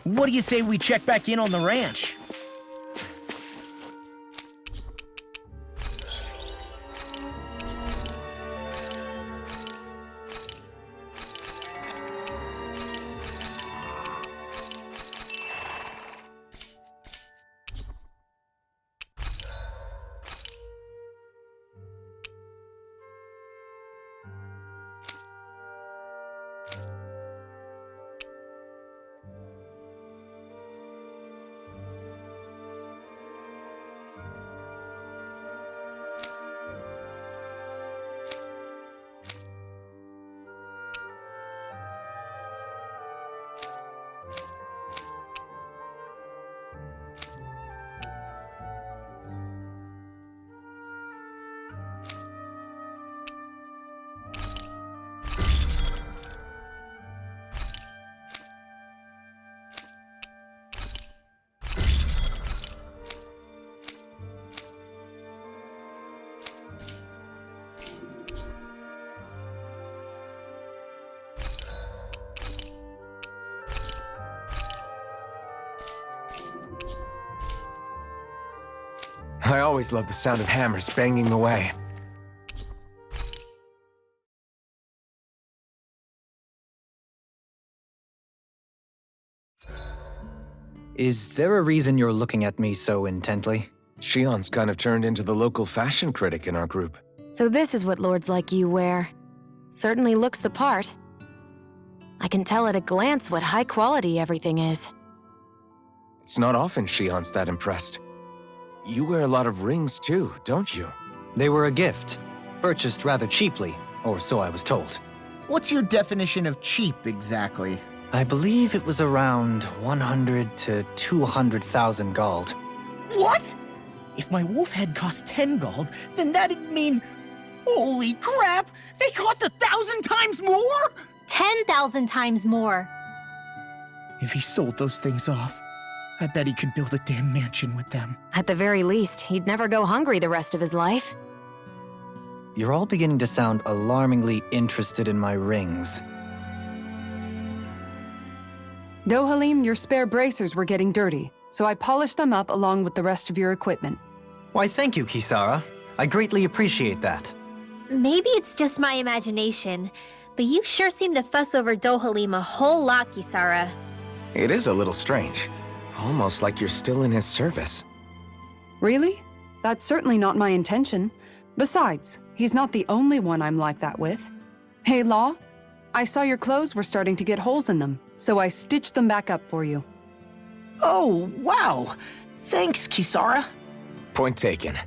What do you say we check back in on the ranch? I always love the sound of hammers banging away. Is there a reason you're looking at me so intently? Shion's kind of turned into the local fashion critic in our group. So this is what lords like you wear. Certainly looks the part. I can tell at a glance what high quality everything is. It's not often Shion's that impressed. You wear a lot of rings too, don't you? They were a gift, purchased rather cheaply, or so I was told. What's your definition of cheap, exactly? I believe it was around 100 to 200,000 gold. What? If my wolf head cost 10 gold, then that'd mean... Holy crap! They cost 1,000 times more?! 10,000 times more. If he sold those things off, I bet he could build a damn mansion with them. At the very least, he'd never go hungry the rest of his life. You're all beginning to sound alarmingly interested in my rings. Dohalim, your spare bracers were getting dirty, so I polished them up along with the rest of your equipment. Why, thank you, Kisara. I greatly appreciate that. Maybe it's just my imagination, but you sure seem to fuss over Dohalim a whole lot, Kisara. It is a little strange. Almost like you're still in his service. Really? That's certainly not my intention. Besides, he's not the only one I'm like that with. Hey, Law, I saw your clothes were starting to get holes in them, so I stitched them back up for you. Oh, wow! Thanks, Kisara. Point taken.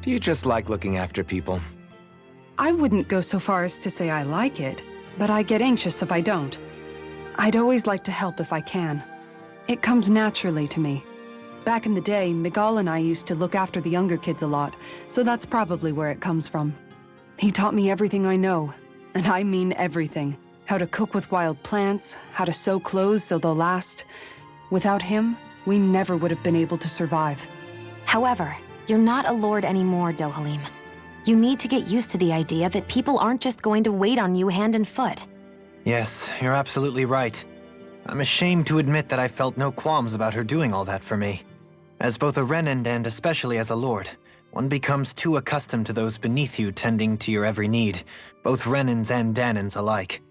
Do you just like looking after people? I wouldn't go so far as to say I like it, but I get anxious if I don't. I'd always like to help if I can. It comes naturally to me. Back in the day, Miguel and I used to look after the younger kids a lot, so that's probably where it comes from. He taught me everything I know, and I mean everything. How to cook with wild plants, how to sew clothes so they'll last. Without him, we never would have been able to survive. However, you're not a lord anymore, Dohalim. You need to get used to the idea that people aren't just going to wait on you hand and foot. Yes, you're absolutely right. I'm ashamed to admit that I felt no qualms about her doing all that for me. As both a Renan and especially as a lord, one becomes too accustomed to those beneath you tending to your every need, both Renans and Danans alike.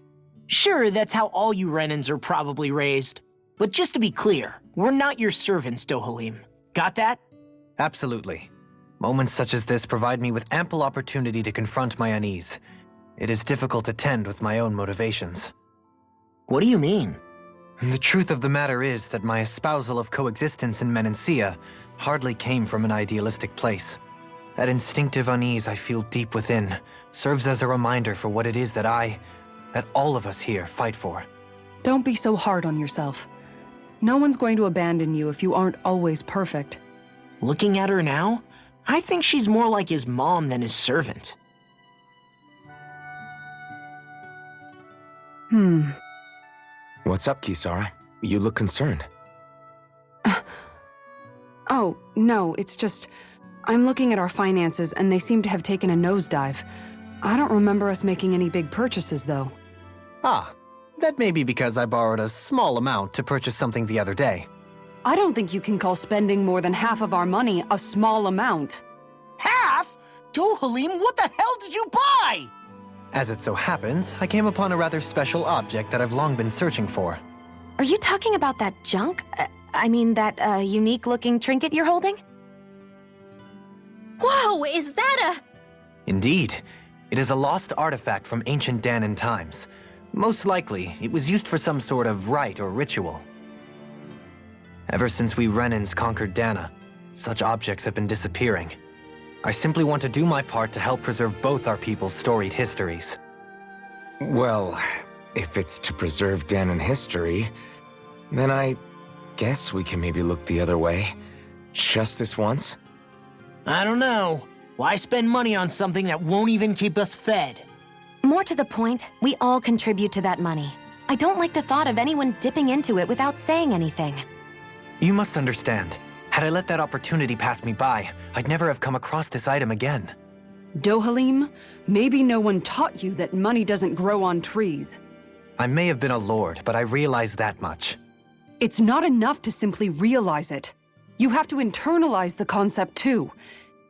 Sure, that's how all you Renans are probably raised. But just to be clear, we're not your servants, Dohalim. Got that? Absolutely. Moments such as this provide me with ample opportunity to confront my unease. It is difficult to tend with my own motivations. What do you mean? The truth of the matter is that my espousal of coexistence in Menancia hardly came from an idealistic place. That instinctive unease I feel deep within serves as a reminder for what it is that all of us here fight for. Don't be so hard on yourself. No one's going to abandon you if you aren't always perfect. Looking at her now, I think she's more like his mom than his servant. What's up, Kisara? You look concerned. Oh, no, it's just... I'm looking at our finances and they seem to have taken a nosedive. I don't remember us making any big purchases, though. Ah, That may be because I borrowed a small amount to purchase something the other day. I don't think you can call spending more than half of our money a small amount. Half? Dohalim, what the hell did you buy? As it so happens, I came upon a rather special object that I've long been searching for. Are you talking about that junk? I mean, that unique-looking trinket you're holding? Whoa, is that a... Indeed. It is a lost artifact from ancient Danan times. Most likely, it was used for some sort of rite or ritual. Ever since we Renans conquered Dana, such objects have been disappearing. I simply want to do my part to help preserve both our people's storied histories. Well, if it's to preserve Danan history, then I guess we can maybe look the other way. Just this once? I don't know. Why spend money on something that won't even keep us fed? More to the point, we all contribute to that money. I don't like the thought of anyone dipping into it without saying anything. You must understand. Had I let that opportunity pass me by, I'd never have come across this item again. Dohalim, maybe no one taught you that money doesn't grow on trees. I may have been a lord, but I realize that much. It's not enough to simply realize it. You have to internalize the concept too.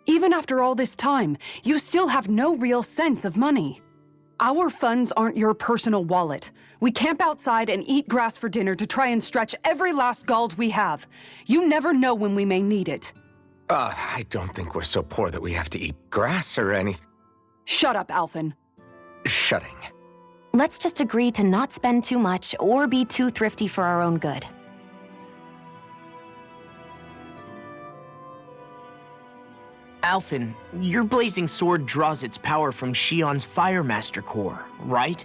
Even after all this time, you still have no real sense of money. Our funds aren't your personal wallet. We camp outside and eat grass for dinner to try and stretch every last gold we have. You never know when we may need it. I don't think we're so poor that we have to eat grass or anything. Shut up, Alphen. Shutting. Let's just agree to not spend too much or be too thrifty for our own good. Alphen, your blazing sword draws its power from Shion's Fire Master core, right?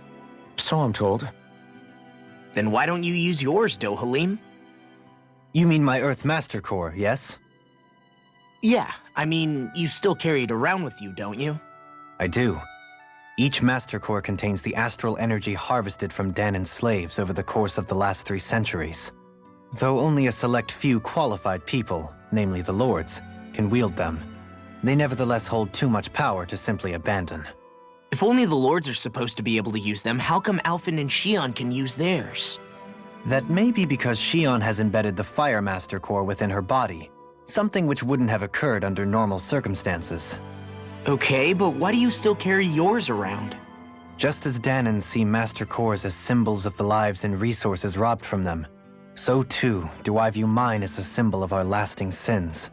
So I'm told. Then why don't you use yours, Dohalim? You mean my Earth Master Core, yes? Yeah, I mean, you still carry it around with you, don't you? I do. Each Master Core contains the astral energy harvested from Danan's slaves over the course of the last 3 centuries. Though only a select few qualified people, namely the Lords, can wield them, they nevertheless hold too much power to simply abandon. If only the Lords are supposed to be able to use them, how come Alphen and Shion can use theirs? That may be because Shion has embedded the Fire Master Core within her body, something which wouldn't have occurred under normal circumstances. Okay, but why do you still carry yours around? Just as Danans see Master Cores as symbols of the lives and resources robbed from them, so too do I view mine as a symbol of our lasting sins.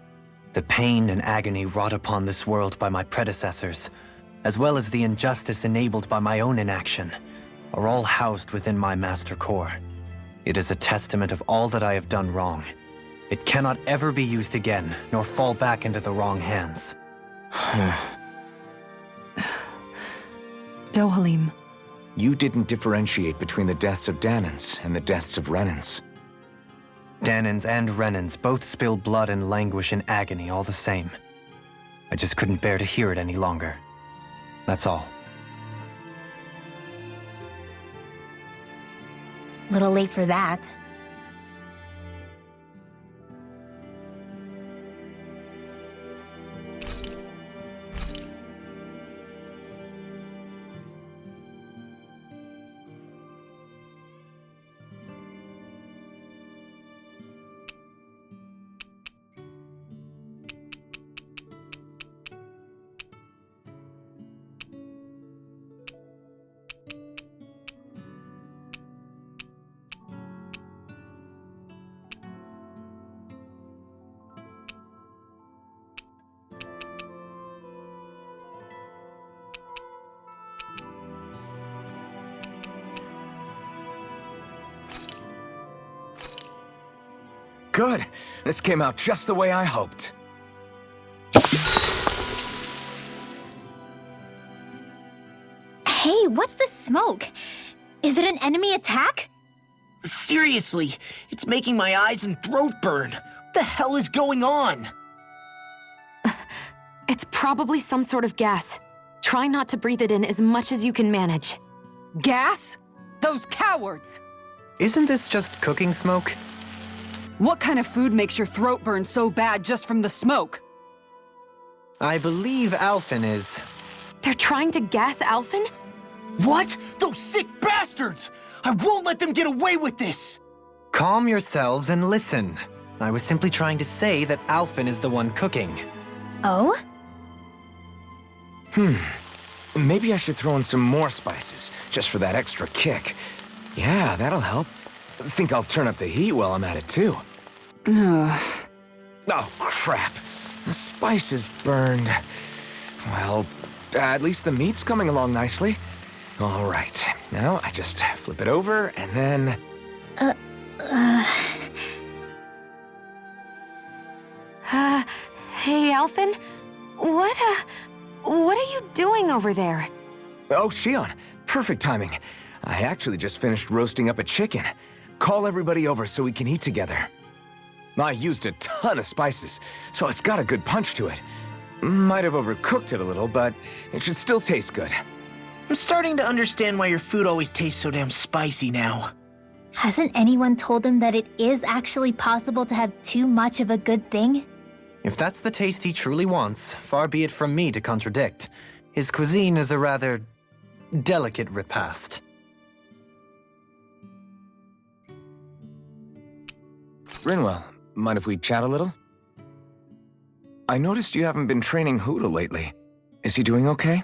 The pain and agony wrought upon this world by my predecessors, as well as the injustice enabled by my own inaction, are all housed within my Master Core. It is a testament of all that I have done wrong. It cannot ever be used again, nor fall back into the wrong hands. Dohalim. You didn't differentiate between the deaths of Danans and the deaths of Renans. Danans and Renans both spill blood and languish in agony all the same. I just couldn't bear to hear it any longer. That's all. Little late for that. Good. This came out just the way I hoped. Hey, what's the smoke? Is it an enemy attack? Seriously, it's making my eyes and throat burn. What the hell is going on? It's probably some sort of gas. Try not to breathe it in as much as you can manage. Gas? Those cowards! Isn't this just cooking smoke? What kind of food makes your throat burn so bad just from the smoke? I believe Alphen is... They're trying to gas Alphen? What? Those sick bastards! I I won't let them get away with this! Calm yourselves and listen. I was simply trying to say that Alphen is the one cooking. Oh? Maybe I should throw in some more spices, just for that extra kick. Yeah, that'll help. Think I'll turn up the heat while I'm at it, too. Oh, crap. The spice is burned. Well, at least the meat's coming along nicely. All right. Now I just flip it over, and then... Hey, Alphen? What are you doing over there? Oh, Shion. Perfect timing. I actually just finished roasting up a chicken. Call everybody over so we can eat together. I used a ton of spices, so it's got a good punch to it. Might have overcooked it a little, but it should still taste good. I'm starting to understand why your food always tastes so damn spicy now. Hasn't anyone told him that it is actually possible to have too much of a good thing? If that's the taste he truly wants, far be it from me to contradict. His cuisine is a rather delicate repast. Rinwell, mind if we chat a little? I noticed you haven't been training Hootle lately. Is he doing okay?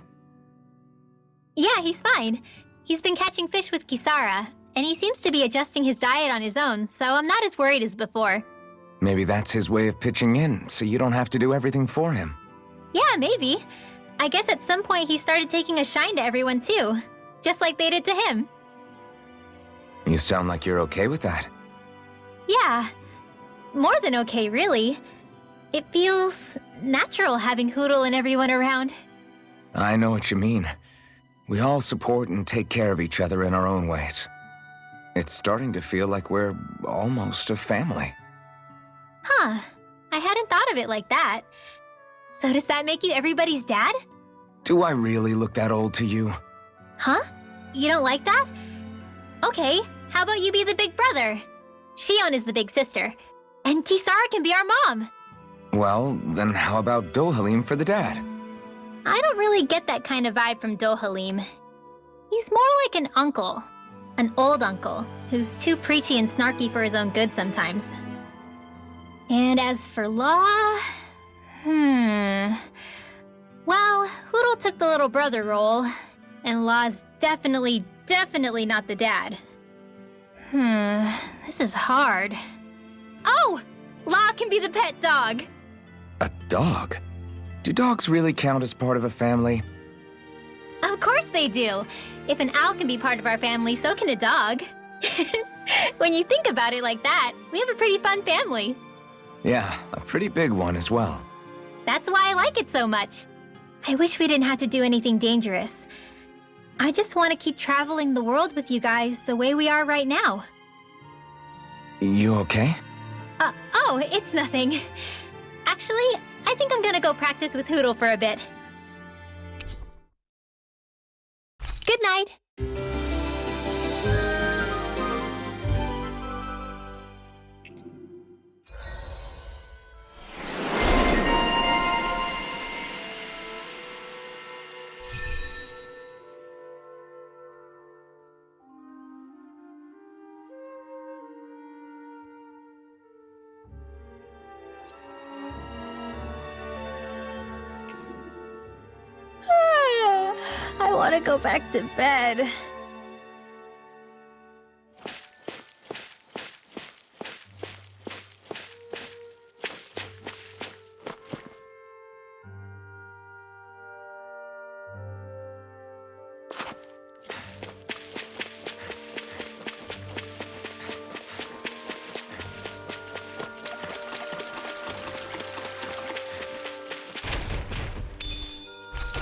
Yeah, he's fine. He's been catching fish with Kisara, and he seems to be adjusting his diet on his own, so I'm not as worried as before. Maybe that's his way of pitching in, so you don't have to do everything for him. Yeah, maybe. I guess at some point he started taking a shine to everyone too, just like they did to him. You sound like you're okay with that. Yeah. More than okay, really. It feels natural having Hootle and everyone around. I know what you mean. We all support and take care of each other in our own ways. It's starting to feel like we're almost a family. Huh. I hadn't thought of it like that. So does that make you everybody's dad? Do I really look that old to you? Huh? You don't like that? Okay, how about you be the big brother? Shion is the big sister. And Kisara can be our mom. Well, then how about Dohalim for the dad? I don't really get that kind of vibe from Dohalim. He's more like an uncle. An old uncle, who's too preachy and snarky for his own good sometimes. And as for Law... Well, Hootle took the little brother role, and Law's definitely not the dad. This is hard. Oh! Law can be the pet dog! A dog? Do dogs really count as part of a family? Of course they do! If an owl can be part of our family, so can a dog. When you think about it like that, we have a pretty fun family. Yeah, a pretty big one as well. That's why I like it so much. I wish we didn't have to do anything dangerous. I just want to keep traveling the world with you guys the way we are right now. You okay? Oh, it's nothing. Actually, I think I'm gonna go practice with Hootle for a bit. Good night. I want to go back to bed.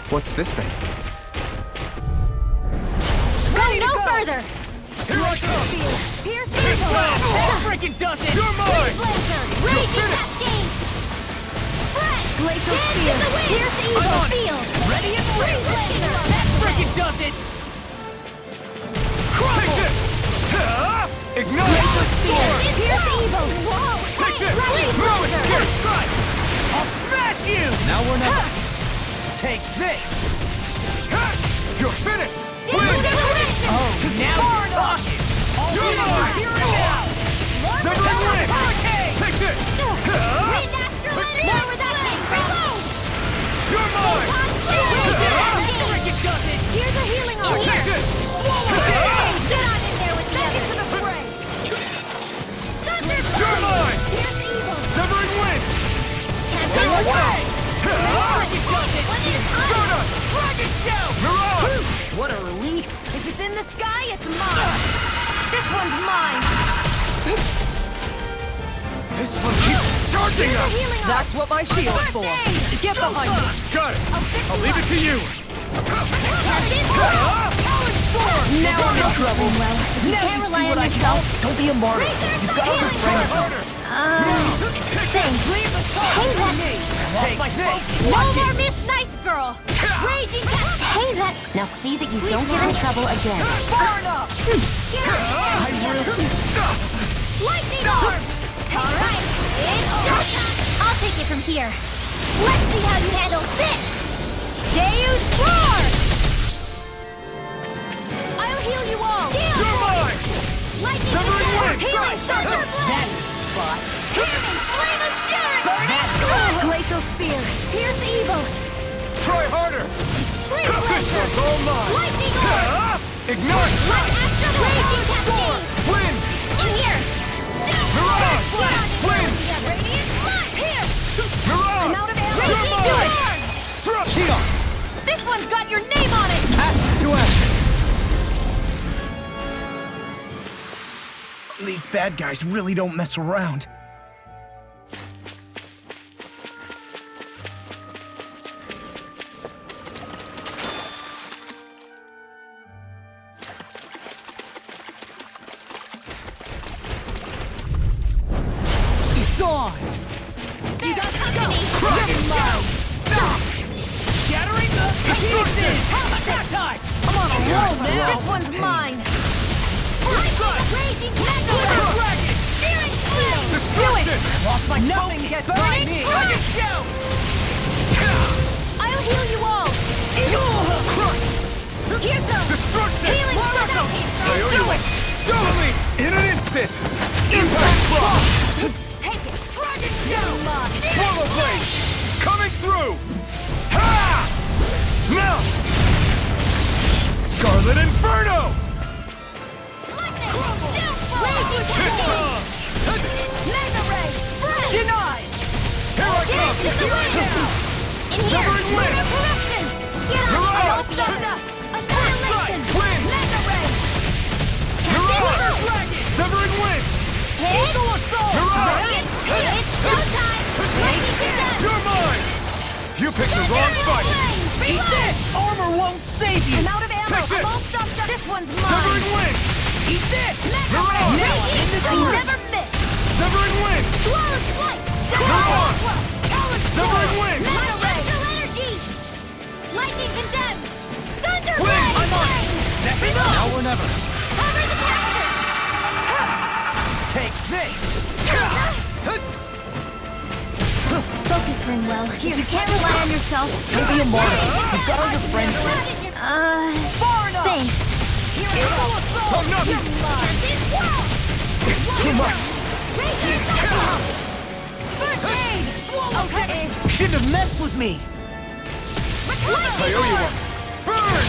What's this thing? No further! Here I come! Pierce That freaking does it! You're mine! Raging Cascade! Glacial Spear! Pierce Evil Field! Ready and Freeze Laser! That freaking does it! Take this! Ignite! Pierce Evil! Whoa! Take this! Freeze Throw it! Laser! Get right! I'll smash you! Now we're not... Take this! You're finished! Oh, Now you're talking! This one keeps charging us! That's what my shield's for. Get behind me. Got it! I'll leave it to you! Now I'm in trouble. You can't rely on yourself. Don't be a martyr. You've got other friends. Thanks. Leave the Hey, charge that- to me. Take this. No more Miss Nice Girl! Raging Cat! Hey, that... Now see that you don't get in trouble again. Burn up. Lightning Arm! Alright, it's showtime! I'll take it from here. Let's see how you handle this! Deus Roar! I'll heal you all! You're mine! Lightning Severing Attack! Wind! Healing Thunder Blade! Healing Flame of Fury! Glacial Spear! Pierce Evil! Try harder! Freeze This Lancer! one's all mine! Lightning Orb! Ignite! Let Astro Raging Cascade! Wind! In here! Mirage! Wind! Radiant Light! Here! Mirage! I'm out of ammo! You're Raging mine! Do it! Struck! Shield! This one's got your name on it! To action! These bad guys really don't mess around. Gone. You got company! Shattering the pieces. Attack time. I'm on a roll now. This one's mine! Good! Raging Dragon! Cascade! Searing Flame! Destruction! Lost my Nothing gets by me. Dragon shout. I'll heal you all! Here's some! Destruction! Healing Thunder! I owe you one! Totally! In an instant! Impact block! Take it! Dragon shout. Swallow blade! Coming through! Ha! Now! Scarlet Inferno! Lightning! Downfall! Raging Cascade! Mega Ray! Burn! Denied. Here I Get come! into the way now! In here! Severing Wind! Corruption! Get on! Mirage! Annihilation! Wind! Mega Ray! Mirage! Severing Wind! Hit! Mirage! It's showtime! Lightning Condemned! You're mine! You picked the wrong fight! Eat this. Armor won't save you. I'm out of ammo! Take this! I'm all stuffed up! This one's Severing mine! Wind! Eat this. Mirage! Now I'm in the I groove. never miss! Severing Wind! Flawless Flight! Mirage! Severing Wind! Mega Ray! Energy! Lightning Condemned! Thunder Wind! Blade! I'm on! Next up. Now or never. Cover the capture! Take this. Focus, Ringwell. You can't rely on yourself. Don't be a martyr. You've got other friends. Far enough! Thanks. I'm not... It's too much. First aid! Okay. Shouldn't have messed with me. I owe you one! Burn!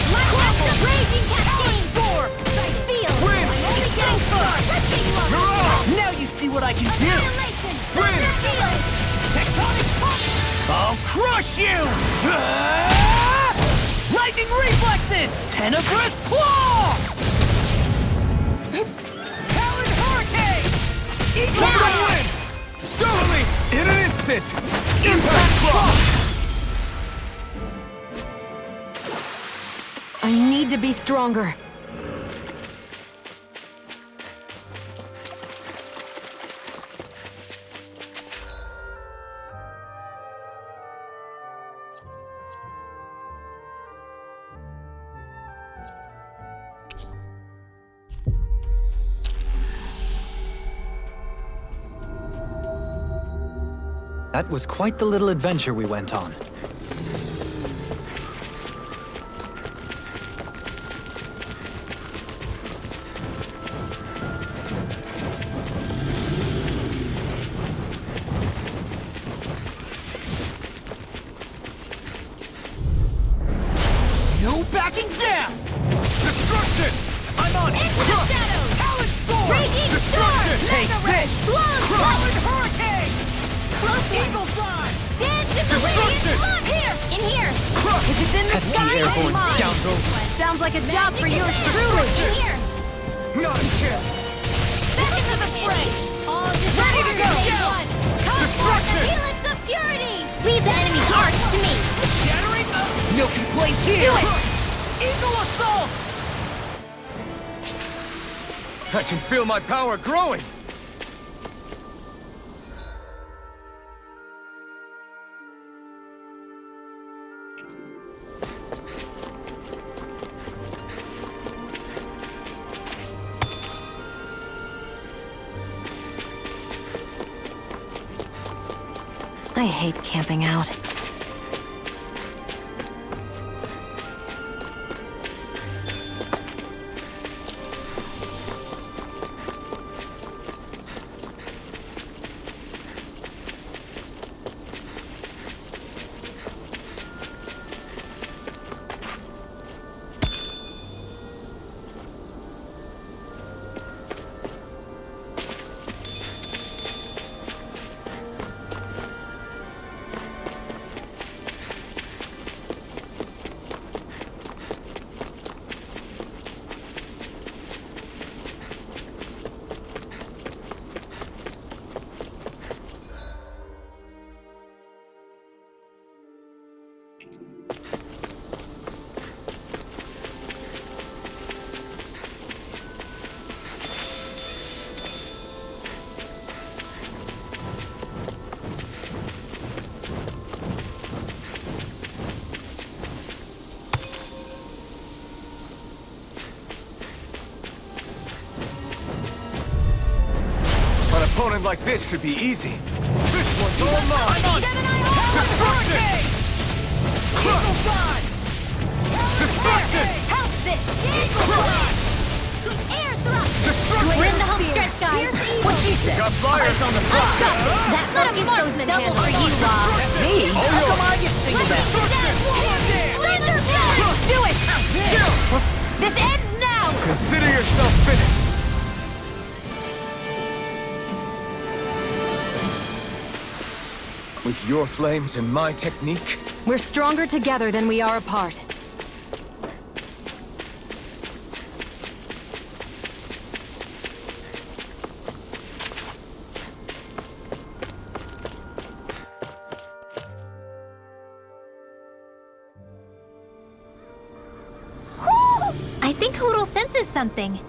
Raging Cascade! I feel! Wind! I'm only getting far! Let's get you up! Mirage! Now you see what I can do. Annihilation! Wind! Field! Tectonic punch. I'll crush you. Lightning reflexes. Tenebrous claw. Talon hurricane. Severing Wind! Totally! In an instant! Impact block! I need to be stronger. That was quite the little adventure we went on. No backing down. Destruction! I'm on it. Into the shadows! Talon storm. Raging Storm! Take this. Blown! Talon hurricane. Close Eagle fly. Dance in the radiant flood! Here! In here! If it's in the Pesky sky, airborne it's mine! scoundrels. Sounds like a job for yours truly. In here! Not a chance! Back into the fray! Ready to go! Blade's here! Do it! Eagle Assault! I can feel my power growing! I hate camping out. An opponent like this should be easy. This one's all mine! Destruction! Destruction! Help this! Air thrust! Destruction! We're in the home stretch, guys. What she said? Got fires on the fly! That little marksman double for you, Law. Me? How come I get singled out? Laser blast! Do it! This ends now! Consider yourself finished! With your flames and my technique, We're stronger together than we are apart. I think Hoodle senses something.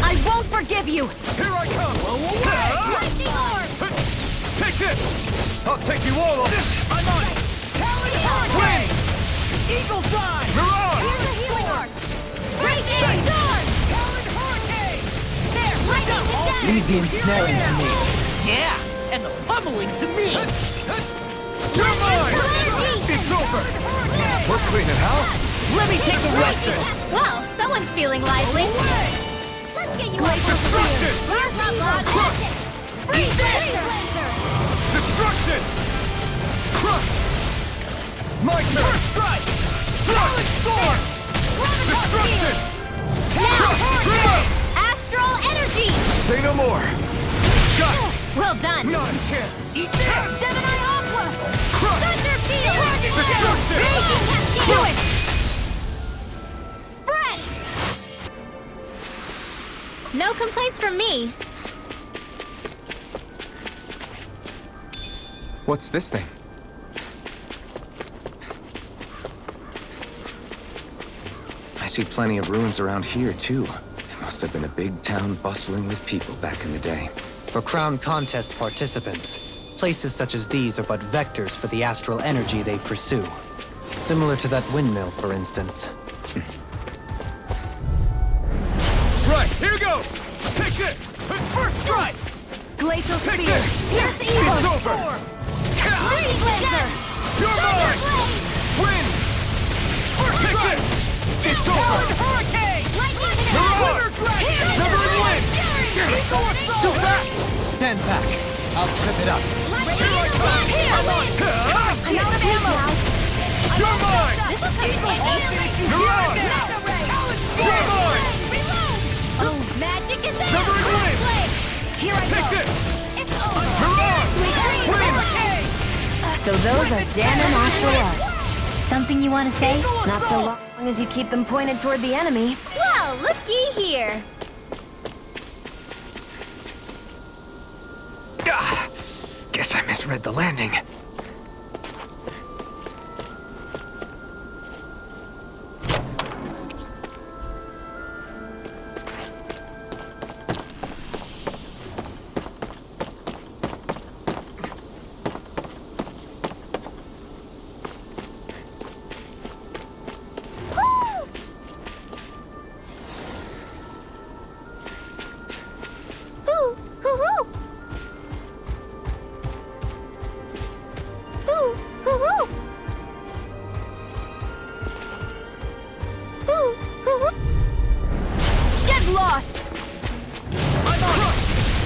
I won't forgive you! here I come! Lightning orb! Take this! I'll take you all on! I'm on it! Flame! Eagle Fly! Mirage! Here's a healing orb! Raging sword! There, lightning to death! Leave the ensnaring to me. Yeah, and the pummeling to me! You're mine! Energy! It's over! We're cleaning house! Let me take the rest of it! Well, someone's feeling lively. Let's get you away from Destruction! Here's not long. Crush! Freeze laser! Destruction! Crush! My turn! Strike! Solid storm! Destruction! Now, astral energy! Say no more! Got it! Well done! Not a chance! Eat that! Gemini Aqua! Crush! Thunder Field! Destruction! Raging Cascade! Do it! Spread! No complaints from me. What's this thing? I see plenty of ruins around here, too. It must have been a big town bustling with people back in the day. For Crown Contest participants, places such as these are but vectors for the astral energy they pursue. Similar to that windmill, for instance. Right, here goes! Take this! First strike! Glacial Take Spear! this! Here's the It's evil! over! Freeze laser! You're Thunder mine! Blade! Win! Take this! It's over! Hurricane! Lightning Mirage! Severing wind! So fast! Stand back. I'll trip it up. Here I come! I'm out of ammo! You're mine! This will come in handy! Mirage! You're mine! Oh, magic is there! Severing wind! Here I Take go! this! It's over! Mirage! Sweet dreams! Wind! So those are Dan and Ocelot. Something you want to say? Not so long as you keep them pointed toward the enemy. Well, looky here. Guess I misread the landing. Get lost! I'm on it!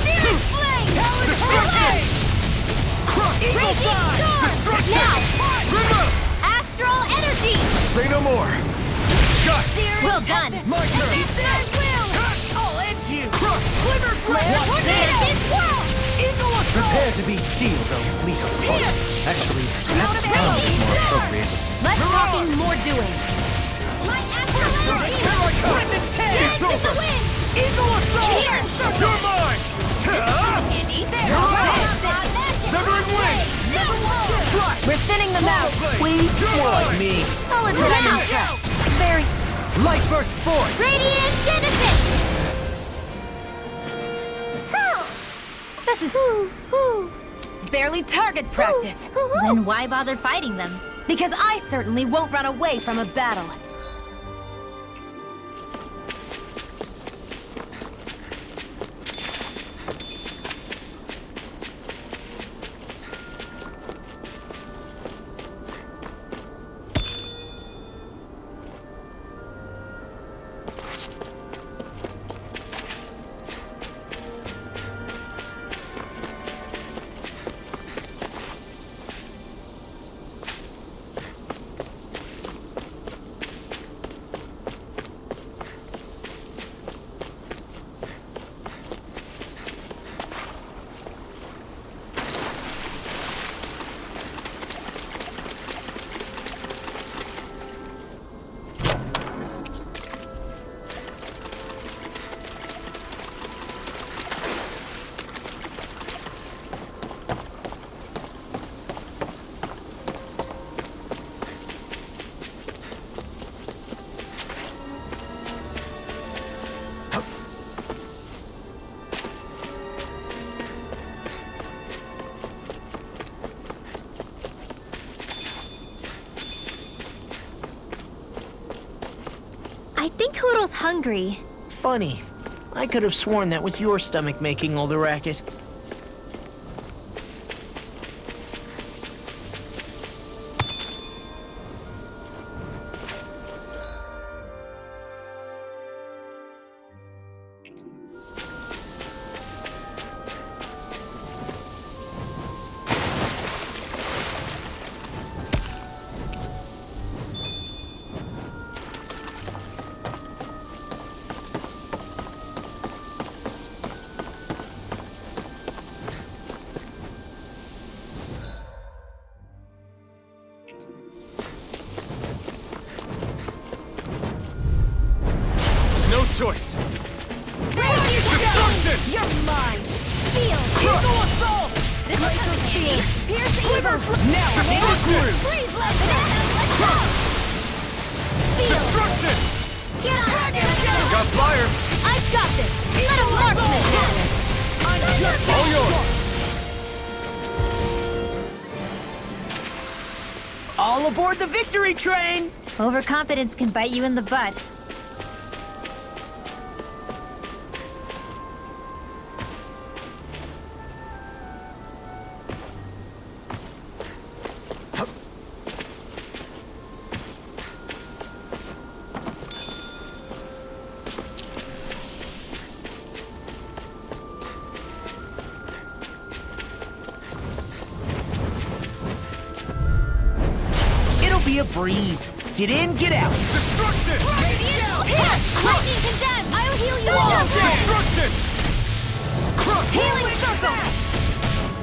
Searing flame! Radiant storm! Now! Astral energy! Say no more! Well done! My turn! I'll end you! Glimmer tornado! Prepare to be sealed, O fleet of parts. Actually, that sounds more appropriate. Less talking, more doing. Light astral energy! It's With over! the wind! Eagle assault! Here! You're mine! Candy! You're up! Severing wing! We're thinning them out. Please, more like me. I'll admit I'm impressed. Very. Light burst forth! Radiant Genesis! This is barely target practice. Then why bother fighting them? Because I certainly won't run away from a battle. I think Hoodle's hungry. Funny. I could have sworn that was your stomach making all the racket. No choice! Destruction! You're mine. Feel! Eagle assault! This will come in handy. Pierce the evil. Now! Destruction! Freeze like let's go! Feel! Destruction! Get on! Let's Got flyers! I've got this. Let a marksman have it. All yours! All aboard the victory train! Overconfidence can bite you in the butt. Be a breeze. Get in, get out. Destruction! Lightning condemned! I'll heal you all! Destruction! Healing circle.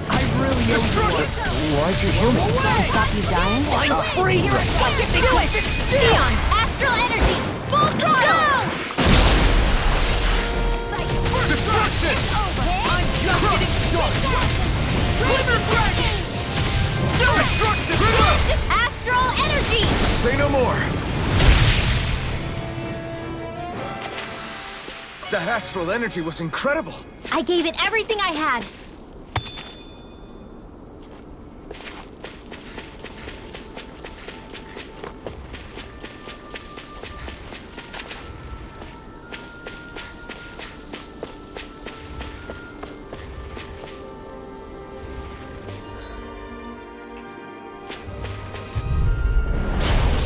I Why'd you heal me? To stop you dying? I'm free! Why can't they just sit still? Neon, astral energy, full throttle! Destruction! I'm just getting started! Glimmer Dragon! Destruction! Astral energy! Say no more. That astral energy was incredible. I gave it everything I had.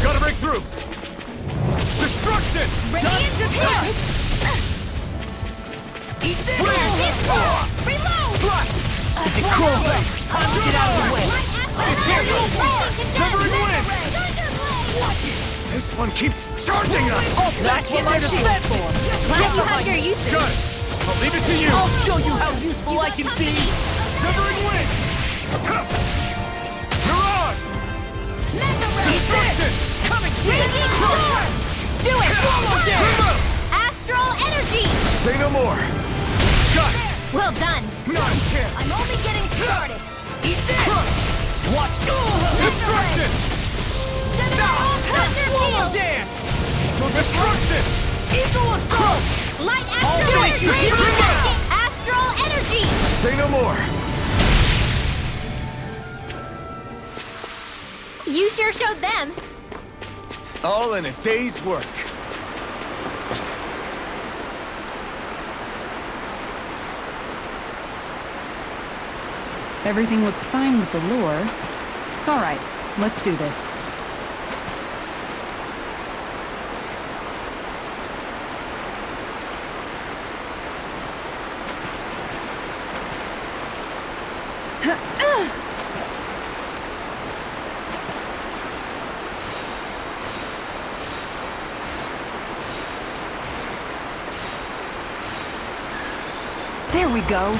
Gotta break through. Destruction! Radiant defense! Eat this! Reload! It's crawling! Time to get out of the way! Severing wind! This one keeps charging us! That's what my shield for! Glad you have your uses. Good. I'll leave it to you. I'll show you how useful I can be! Severing wind! Mirage! Destruction! Coming Radiant here! storm! Do it! Turbo! Astral energy! Say no more. Got it. Well done. Not here. I'm only getting started. Eat this! Watch! Destruction! Thunder field! Dance! Destruction! Eagle assault! Light do astral it, you energy! hear me now? Astral energy! Say no more. You sure showed them. All in a day's work. Everything looks fine with the lure. All right, let's do this. There we go.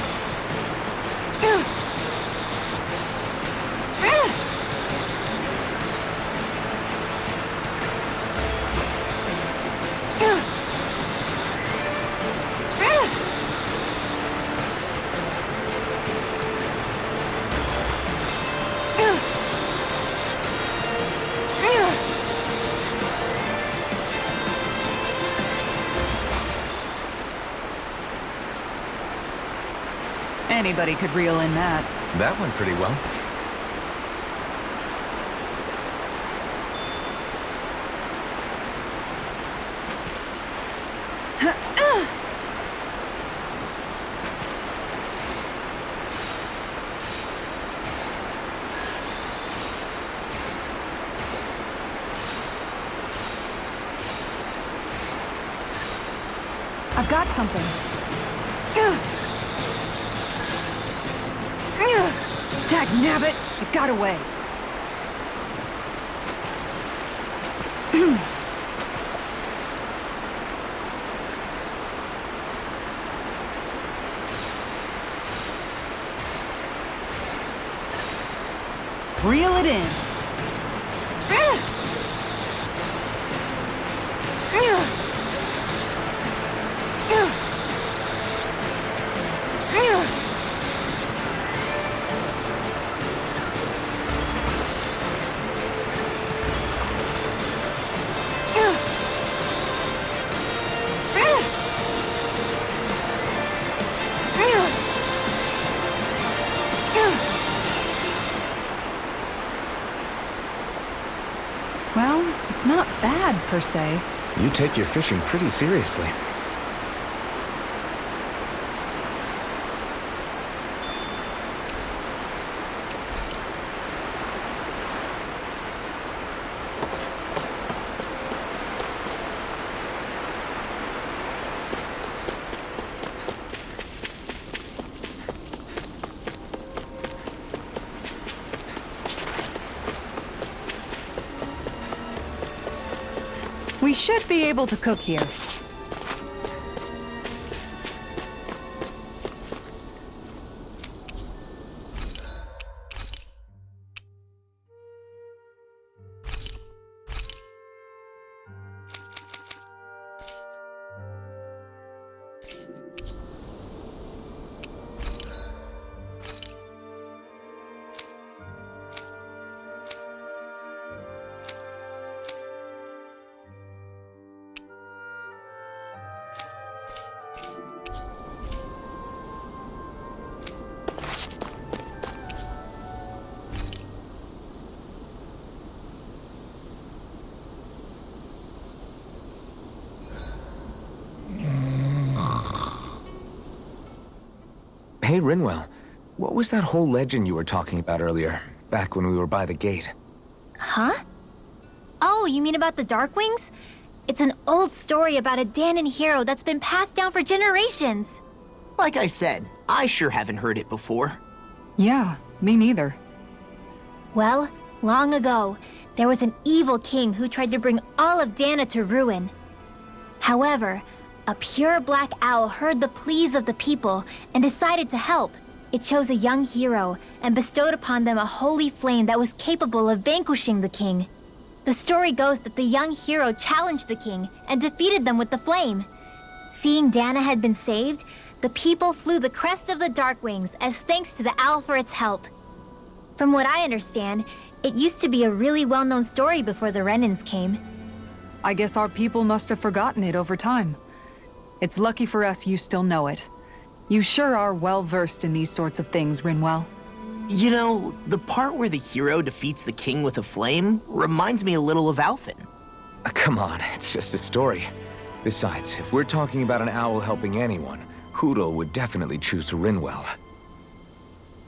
Anybody could reel in that. That went pretty well. I've got something. Dagnabbit! It got away. Reel it in. Well, it's not bad, per se. You take your fishing pretty seriously. We should be able to cook here. Hey, Rinwell. What was that whole legend you were talking about earlier, back when we were by the gate? Huh? Oh, you mean about the Darkwings? It's an old story about a Danon hero that's been passed down for generations. Like I said, I sure haven't heard it before. Yeah, me neither. Well, long ago, there was an evil king who tried to bring all of Dana to ruin. However, a pure black owl heard the pleas of the people and decided to help. It chose a young hero and bestowed upon them a holy flame that was capable of vanquishing the king. The story goes that the young hero challenged the king and defeated them with the flame. Seeing Dana had been saved, the people flew the crest of the Darkwings as thanks to the owl for its help. From what I understand, it used to be a really well-known story before the Renans came. I guess our people must have forgotten it over time. It's lucky for us you still know it. You sure are well-versed in these sorts of things, Rinwell. You know, the part where the hero defeats the king with a flame reminds me a little of Alphen. Come on, it's just a story. Besides, if we're talking about an owl helping anyone, Hootle would definitely choose Rinwell.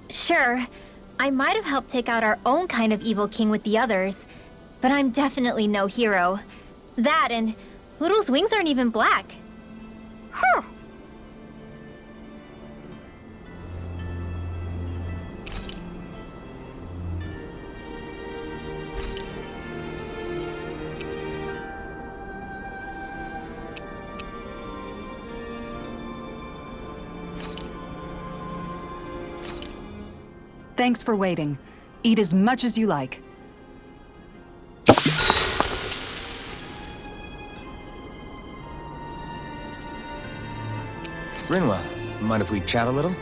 Sure, I might have helped take out our own kind of evil king with the others, but I'm definitely no hero. That and Hootle's wings aren't even black. Huh. Thanks for waiting. Eat as much as you like. Rinwell, mind if we chat a little?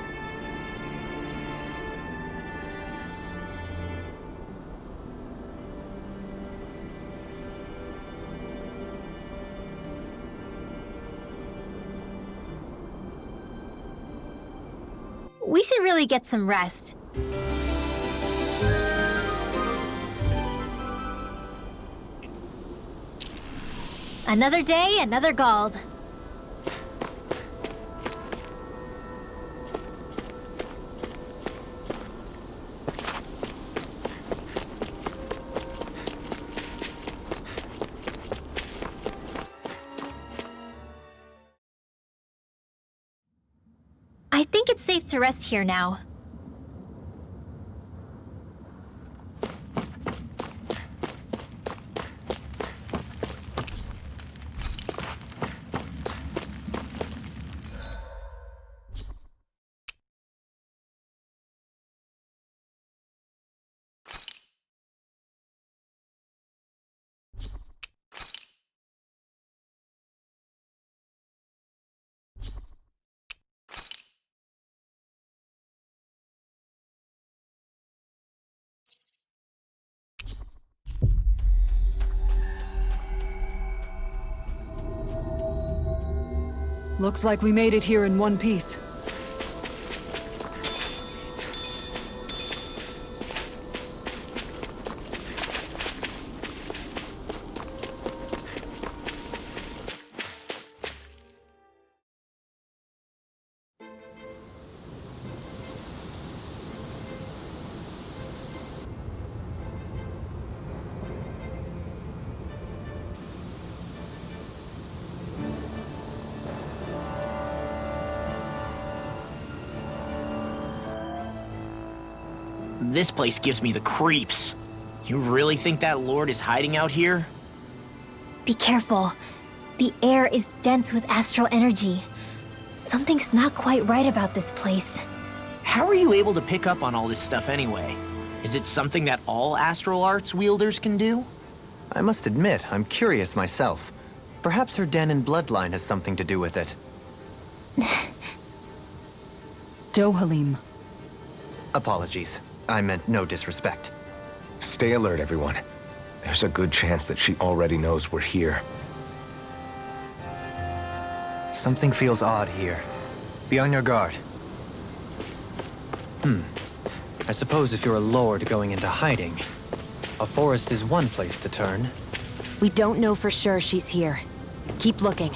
We should really get some rest. Another day, another Gald. I think it's safe to rest here now. Looks like we made it here in one piece. This place gives me the creeps. You really think that lord is hiding out here? Be careful. The air is dense with astral energy. Something's not quite right about this place. How are you able to pick up on all this stuff anyway? Is it something that all astral arts wielders can do? I must admit, I'm curious myself. Perhaps her Danon bloodline has something to do with it. Dohalim. Apologies. I meant no disrespect. Stay alert, everyone. There's a good chance that she already knows we're here. Something feels odd here. Be on your guard. I suppose if you're a lord going into hiding, a forest is one place to turn. We don't know for sure she's here. Keep looking.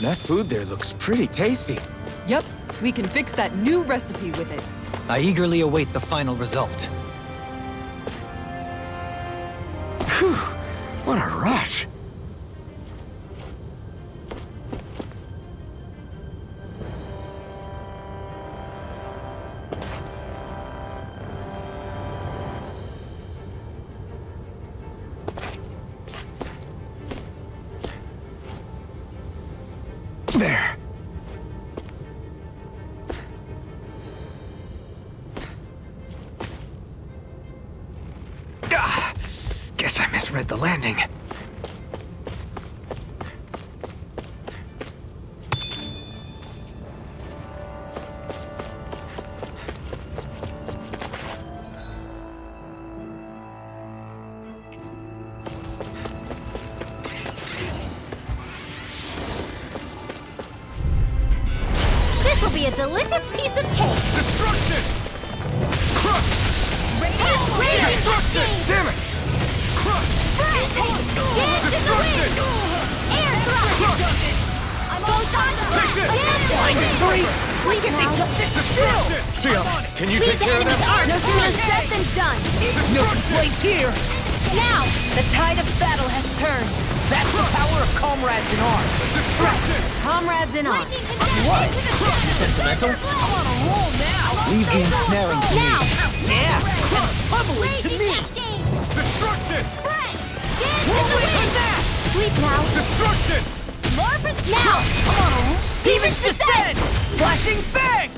that food there looks pretty tasty. Yep, we can fix that new recipe with it. I eagerly await the final result. Phew, what a rush. There. Guess I misread the landing. This will be a delicious piece of cake. Destruction! Crush! Destruction! Damn it! Crush! Dance in the wind! Air thrust! Both sides! Blinded freeze! Sleep now! Shield, can you take care of them? No sooner said than done. No complaints here! Now, the tide of battle has turned. That's the power of comrades in arms! Comrades in arms. What? Sentimental? I'm on a roll now! Leave the ensnaring to me. Now! Yeah! And bubbling to me! Destruction! Won't wait for that! Sleep now. Destruction! Now! Demons descend! Flashing fang!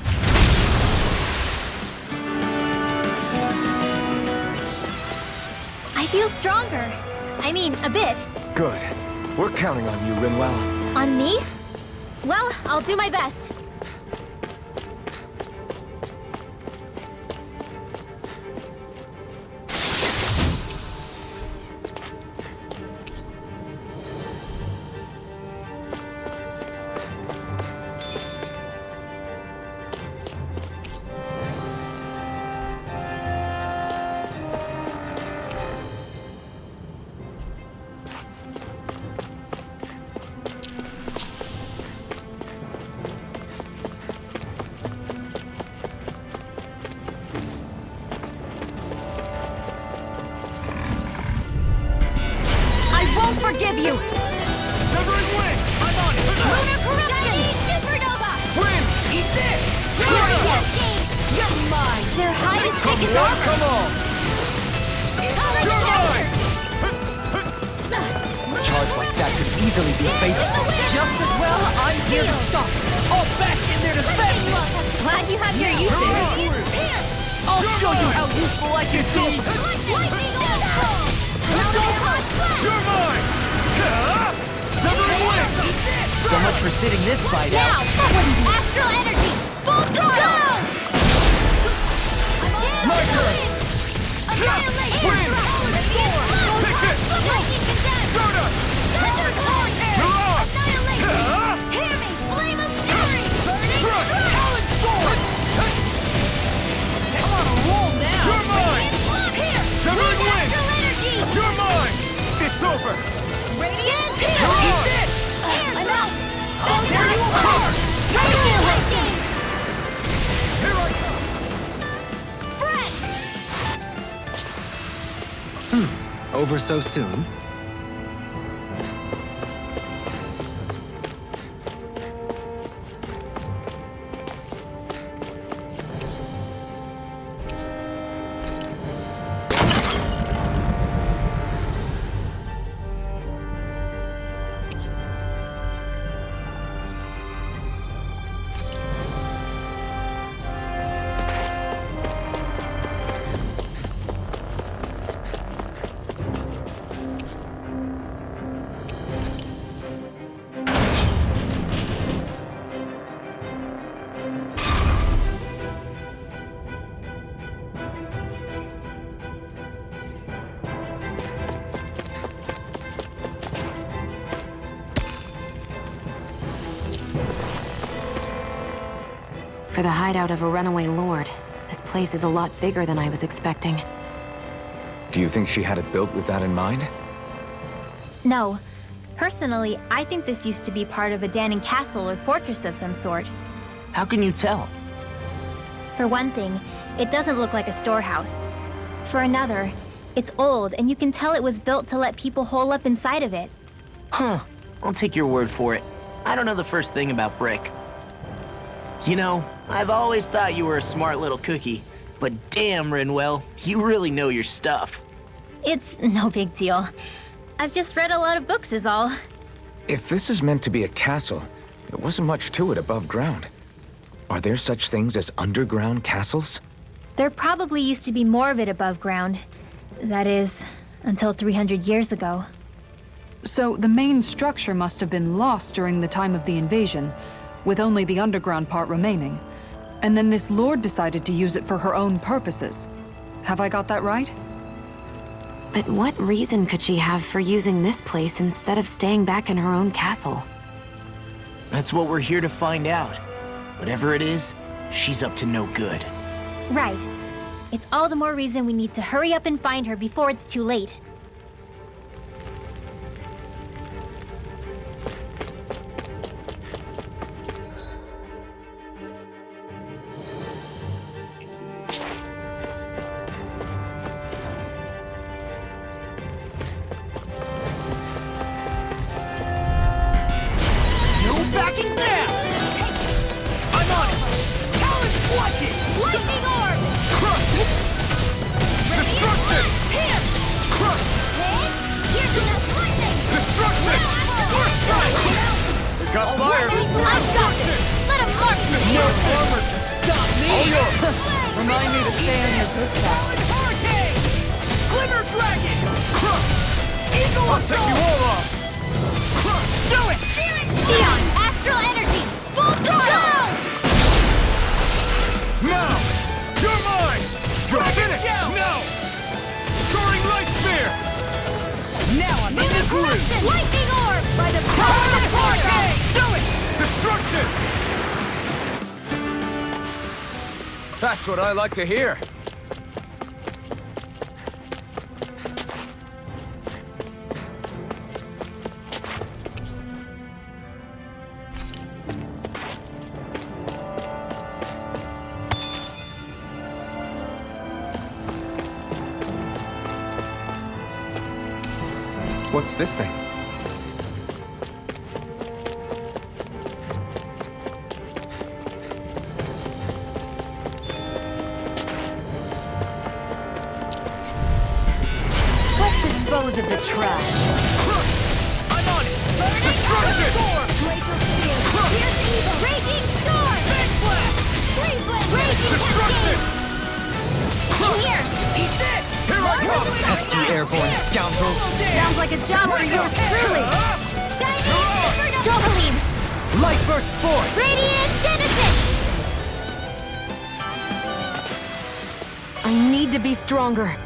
I feel stronger. I mean, a bit. Good. We're counting on you, Rinwell. On me? Well, I'll do my best. Forgive you! Severing Wind! I'm on it! Lunar corruption! Supernova! Wind! Eat this! You're mine! Their hide is taken over! Come on! You're mine! A charge like that could easily be fatal. Just as well, I'm here to stop. All back in their defense! Glad you have your use there. I'll show you how useful I can be! You're mine! Severing Wind! So much for sitting this fight Now! out! Astral energy! Full throttle! My turn! Annihilation! Wind! Take this! Lightning condemned! Soda! Thunder horn! You're on! Annihilation! Hear me! Flame of fury! Burning Thrust! Talon sword! I'm on a roll now! You're mine! Here! Severing Wind! Astral energy! You're mine! It's over! Radiant! You're on! Enough! I'll tear you apart! Annihilation! Here I come! Spread! Over so soon? For the hideout of a runaway lord, this place is a lot bigger than I was expecting. Do you think she had it built with that in mind? No. Personally, I think this used to be part of a Danon castle or fortress of some sort. How can you tell? For one thing, it doesn't look like a storehouse. For another, it's old, and you can tell it was built to let people hole up inside of it. Huh. I'll take your word for it. I don't know the first thing about brick. You know, I've always thought you were a smart little cookie, but damn, Rinwell, you really know your stuff. It's no big deal. I've just read a lot of books is all. If this is meant to be a castle, there wasn't much to it above ground. Are there such things as underground castles? There probably used to be more of it above ground. That is, until 300 years ago. So the main structure must have been lost during the time of the invasion, with only the underground part remaining. And then this lord decided to use it for her own purposes. Have I got that right? But what reason could she have for using this place instead of staying back in her own castle? That's what we're here to find out. Whatever it is, she's up to no good. Right. It's all the more reason we need to hurry up and find her before it's too late. Got fire! I've got it! Let him march me! No armor can stop me! Remind me to stay on your good side. Hurricane! Glimmer Dragon! Eagle I'll take you all off! Do it! Neon! Astral energy! Full throttle! Now! You're mine! Finish! Now! Soaring Light Spear! Now I'm in the groove! Lightning orb! By the power of Hurricane! Do it! Destruction! That's what I like to hear. What's this thing? Let's dispose of the trash. I'm on it! Destruction! Glacial Spear! Here's evil! Raging Storm! Big Blast! Cleveland! Raging Destruction! Cascade! In here! Eat this! Here I come! Pesky airborne scoundrels! Sounds like a job for yours truly. Dynamic Dohalim! Light burst forth! Radiant Denizen! I need to be stronger.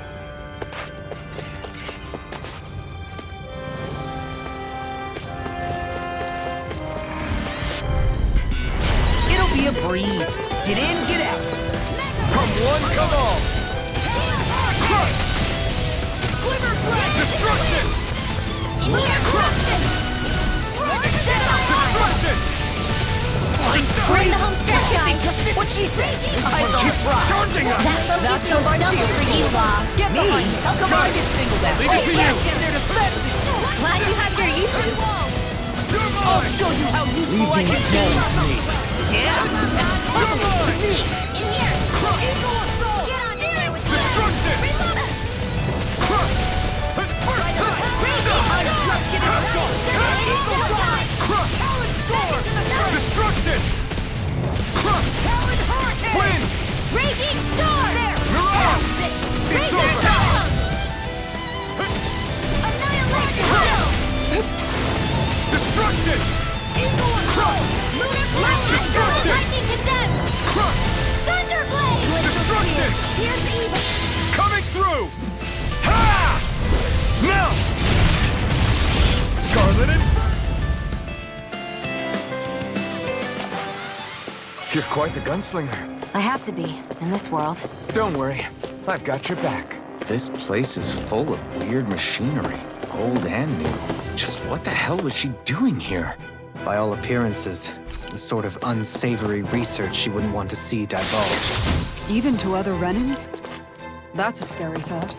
It'll be a breeze. Get in, get out. Come one, come all! Crush! Glimmer Dragon! Destruction! In here! Destruction! Destruction! Bring the home stretch, guys! What'd she say? One keeps charging us! That's no shield for you, Law. Get Me? behind me. How come I get singled out? Leave it to you. And they're defensive. Glad you have your uses. You're I'll mine! show you how useful I can be. Yeah? You're mine! Me. In here! Eagle Assault! Get on in there with me! Destruction! Reload it! Eagle Fly! Talon Storm! Destruction! Talon Hurricane! Wind! Raging Storm! There! You're out! Raise your talons! Annihilation! Destruction! Eagle Assault! Lunar Blast! Lightning Condemned! Thunderblade! Destruction! Here's the evil! Coming through! Ha! Now! Scarlet and... You're quite the gunslinger. I have to be, in this world. Don't worry, I've got your back. This place is full of weird machinery. Old and new. Just what the hell was she doing here? By all appearances, the sort of unsavory research she wouldn't want to see divulged. Even to other Renans? That's a scary thought.